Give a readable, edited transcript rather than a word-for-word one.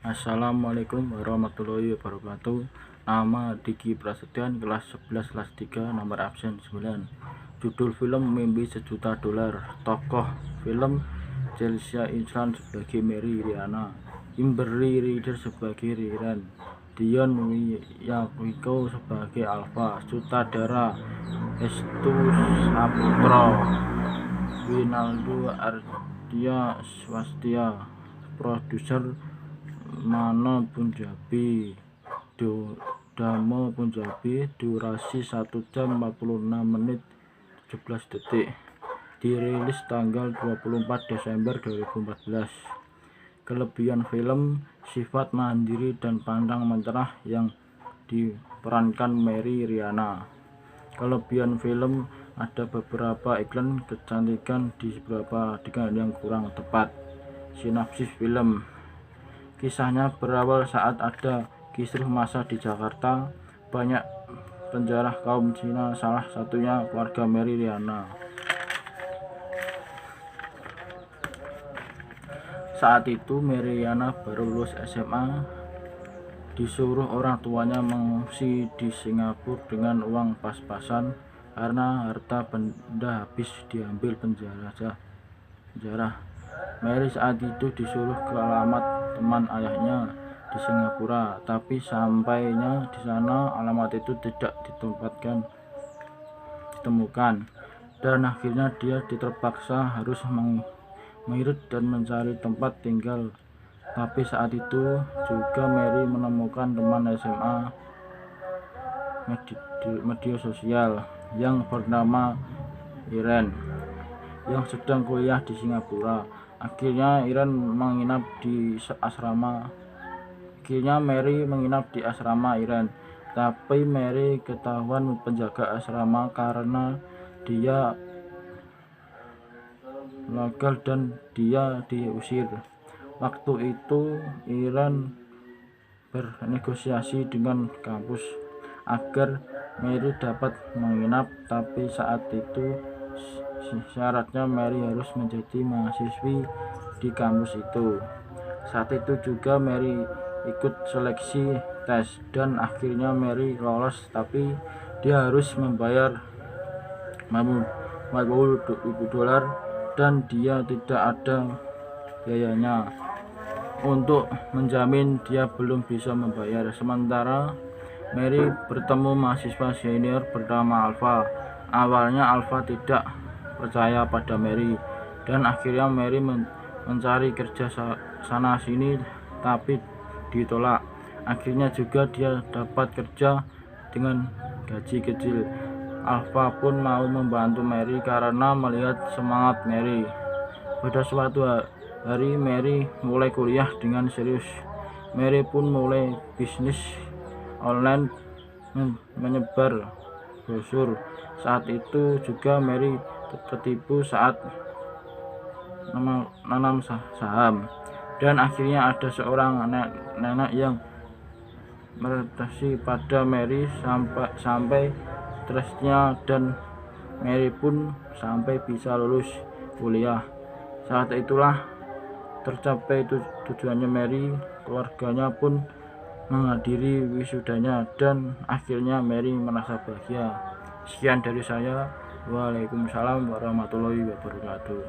Assalamualaikum warahmatullahi wabarakatuh. Nama Diki Prasetyan, kelas 11 kelas 3, nomor absen 9. Judul film Mimpi Sejuta Dolar. Tokoh film Chelsea Islan sebagai Mary Riana, Kimberly Ryder sebagai Riran, Dion Wiyawiko sebagai Alfa. Sutradara Hestu Saputro, Winaldo Ardia Swastia. Produser Mano Punjabi, Damo Punjabi. Durasi 1 jam 46 menit 17 detik. Dirilis tanggal 24 Desember 2014. Kelebihan film: sifat mandiri dan pandang mencerah yang diperankan Mary Riana. Kelebihan film: ada beberapa iklan kecantikan di beberapa adegan yang kurang tepat. Sinopsis film: kisahnya berawal saat ada kisruh massa di Jakarta. Banyak penjara kaum Cina, salah satunya keluarga Mary Riana. Saat itu Mary Riana baru lulus SMA, disuruh orang tuanya mengungsi di Singapura dengan uang pas-pasan karena harta benda habis diambil penjara. Mary saat itu disuruh ke alamat teman ayahnya di Singapura, tapi sampainya di sana alamat itu tidak ditemukan, dan akhirnya dia terpaksa harus mengirut dan mencari tempat tinggal. Tapi saat itu juga Mary menemukan teman SMA media sosial yang bernama Iren yang sedang kuliah di Singapura. Akhirnya Mary menginap di asrama Iren, tapi Mary ketahuan penjaga asrama karena dia gagal dan dia diusir. Waktu itu Iren bernegosiasi dengan kampus agar Mary dapat menginap, tapi saat itu syaratnya Mary harus menjadi mahasiswi di kampus itu. Saat itu juga Mary ikut seleksi tes dan akhirnya Mary lolos, tapi dia harus membayar $50.000 dan dia tidak ada biayanya untuk menjamin dia belum bisa membayar. Sementara Mary bertemu mahasiswa senior bernama Alfa. Awalnya Alfa tidak percaya pada Mary dan akhirnya Mary mencari kerja sana sini tapi ditolak. Akhirnya juga dia dapat kerja dengan gaji kecil. Alfa pun mau membantu Mary karena melihat semangat Mary. Pada suatu hari Mary mulai kuliah dengan serius. Mary pun mulai bisnis online, menyebar brosur. Saat itu juga Mary tertipu saat menanam saham, dan akhirnya ada seorang nenek yang meretasi pada Mary sampai stresnya, dan Mary pun sampai bisa lulus kuliah. Saat itulah tercapai tujuannya Mary. Keluarganya pun menghadiri wisudanya dan akhirnya Mary merasa bahagia. Sekian dari saya. Waalaikumsalam warahmatullahi wabarakatuh.